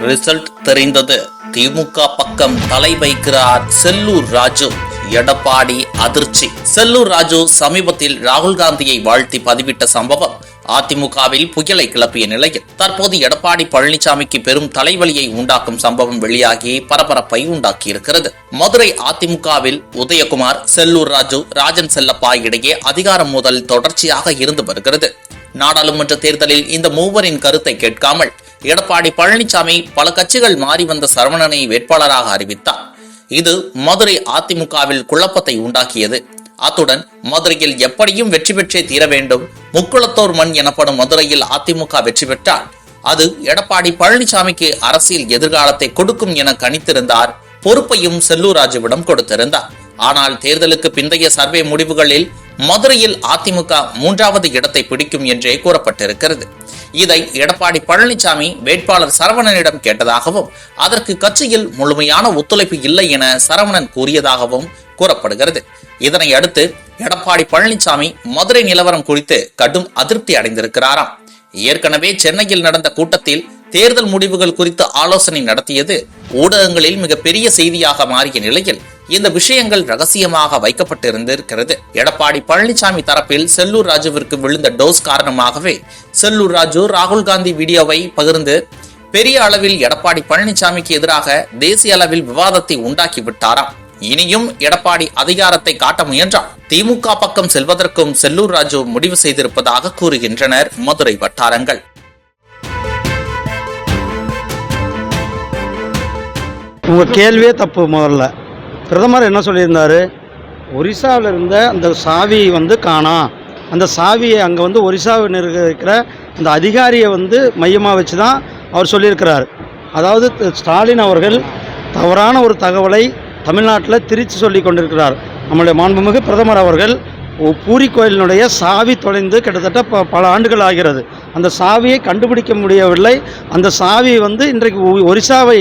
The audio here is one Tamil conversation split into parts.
ரிசல்ட் தெரிந்தது. திமுக பக்கம் தலை வைக்கிறார் செல்லூர் ராஜு. எடப்பாடி அதிர்ச்சி. செல்லூர் ராஜு சமீபத்தில் ராகுல் காந்தியை வாழ்த்தி பதிவிட்ட சம்பவம் அதிமுகவில் புயலை கிளப்பிய நிலையில் தற்போது எடப்பாடி பழனிசாமிக்கு பெரும் தலைவலியை உண்டாக்கும் சம்பவம் வெளியாகி பரபரப்பை உண்டாக்கியிருக்கிறது. மதுரை அதிமுகவில் உதயகுமார், செல்லூர் ராஜு, ராஜன் செல்லப்பா இடையே அதிகாரம் மோதல் தொடர்ச்சியாக இருந்து வருகிறது. நாடாளுமன்ற தேர்தலில் இந்த மூவரின் கருத்தை கேட்காமல் எடப்பாடி பழனிசாமி பல கட்சிகள் மாறி வந்த சரவணனை வேட்பாளராக அறிவித்தார். இது மதுரை அதிமுகவில் குழப்பத்தை உண்டாக்கியது. அத்துடன் மதுரையில் எப்படியும் வெற்றி பெற்றே தீர வேண்டும், முக்குளத்தோர் மண் எனப்படும் மதுரையில் அதிமுக வெற்றி பெற்றால் அது எடப்பாடி பழனிசாமிக்கு அரசியல் எதிர்காலத்தை கொடுக்கும் என கணித்திருந்தார். பொறுப்பையும் செல்லூர் ராஜுவிடம் கொடுத்திருந்தார். ஆனால் தேர்தலுக்கு பிந்தைய சர்வே முடிவுகளில் மதுரையில் அதிமுக 3வது இடத்தை பிடிக்கும் என்றே கூறப்பட்டிருக்கிறது. இதை எடப்பாடி பழனிசாமி வேட்பாளர் சரவணனிடம் கேட்டதாகவும் அதற்கு கட்சியில் முழுமையான ஒத்துழைப்பு இல்லை என சரவணன் கூறியதாகவும் கூறப்படுகிறது. இதனை அடுத்து எடப்பாடி பழனிசாமி மதுரை நிலவரம் குறித்து கடும் அதிருப்தி அடைந்திருக்கிறாராம். ஏற்கனவே சென்னையில் நடந்த கூட்டத்தில் தேர்தல் முடிவுகள் குறித்து ஆலோசனை நடத்தியது ஊடகங்களில் மிகப்பெரிய செய்தியாக மாறிய நிலையில் இந்த விஷயங்கள் ரகசியமாக வைக்கப்பட்டிருந்திருக்கிறது. எடப்பாடி பழனிசாமி தரப்பில் செல்லூர் ராஜுவிற்கு விழுந்த டோஸ் காரணமாகவே செல்லூர் ராஜு ராகுல் காந்தி வீடியோவை பகிர்ந்து பெரிய அளவில் எடப்பாடி பழனிசாமிக்கு எதிராக தேசிய அளவில் விவாதத்தை உண்டாக்கி விட்டாராம். இனியும் எடப்பாடி அதிகாரத்தை காட்ட முயன்றால் திமுக பக்கம் செல்வதற்கும் செல்லூர் ராஜு முடிவு செய்திருப்பதாக கூறுகின்றனர் மதுரை வட்டாரங்கள். உங்க கேள்வியே தப்பு. முதல்ல பிரதமர் என்ன சொல்லியிருந்தாரு, ஒரிசாவில் இருந்த அந்த சாவி காணாம், அந்த சாவியை அங்கே ஒரிசாவில் இருக்கிற அந்த அதிகாரியை மையமாக வச்சு தான் அவர் சொல்லியிருக்கிறார். அதாவது ஸ்டாலின் அவர்கள் தவறான ஒரு தகவலை தமிழ்நாட்டில் திரித்து சொல்லி கொண்டிருக்கிறார். நம்முடைய மாண்புமிகு பிரதமர் அவர்கள் பூரி கோயிலினுடைய சாவி தொலைந்து கிட்டத்தட்ட பல ஆண்டுகள் ஆகிறது. அந்த சாவியை கண்டுபிடிக்க முடியவில்லை. அந்த சாவி இன்றைக்கு ஒரிசாவை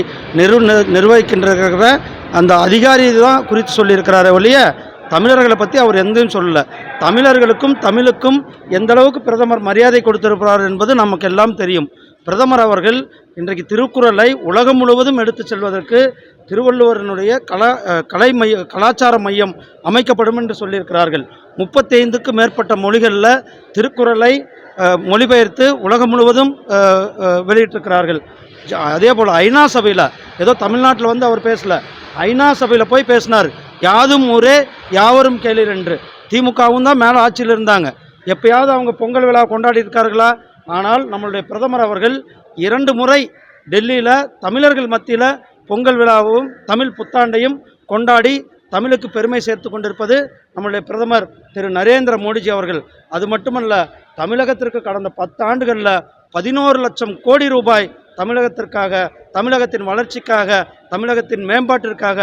நிர்வகிக்கின்ற அந்த அதிகாரி தான் குறித்து சொல்லியிருக்கிறாரே ஒழிய தமிழர்களை பற்றி அவர் எந்தையும் சொல்லலை. தமிழர்களுக்கும் தமிழுக்கும் எந்த அளவுக்கு பிரதமர் மரியாதை கொடுத்திருக்கிறார் என்பது நமக்கு எல்லாம் தெரியும். பிரதமர் அவர்கள் இன்றைக்கு திருக்குறளை உலகம் முழுவதும் எடுத்து செல்வதற்கு திருவள்ளுவரனுடைய கலாச்சார மையம் அமைக்கப்படும் என்று சொல்லியிருக்கிறார்கள். 35க்கு மேற்பட்ட மொழிகளில் திருக்குறளை மொழிபெயர்த்து உலகம் முழுவதும் வெளியிட்டிருக்கிறார்கள். அதே போல் ஐநா சபையில் ஏதோ தமிழ்நாட்டில் அவர் பேசலை, ஐநா சபையில் போய் பேசினார். யாதும் ஊரே யாவரும் கேளீர் என்று. திமுகவும் தான் மேலே ஆட்சியில் இருந்தாங்க. எப்பயாவது அவங்க பொங்கல் விழா கொண்டாடி இருக்கார்களா? ஆனால் நம்மளுடைய பிரதமர் அவர்கள் 2 முறை டெல்லியில் தமிழர்கள் மத்தியில் பொங்கல் விழாவும் தமிழ் புத்தாண்டையும் கொண்டாடி தமிழுக்கு பெருமை சேர்த்து கொண்டிருப்பது நம்முடைய பிரதமர் திரு நரேந்திர மோடிஜி அவர்கள். அது மட்டுமல்ல, தமிழகத்திற்கு கடந்த 10 ஆண்டுகளில் 11 லட்சம் கோடி ரூபாய் தமிழகத்திற்காக, தமிழகத்தின் வளர்ச்சிக்காக, தமிழகத்தின் மேம்பாட்டிற்காக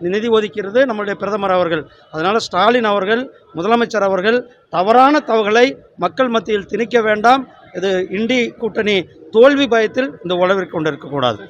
நிதி ஒதுக்கிறது நம்முடைய பிரதமர் அவர்கள். அதனால் ஸ்டாலின் அவர்கள், முதலமைச்சர் அவர்கள் தவறான தகவலை மக்கள் மத்தியில் திணிக்க வேண்டாம். இது இண்டி கூட்டணி தோல்வி பயத்தில் இந்த உளவிற்கு கொண்டிருக்கக்கூடாது.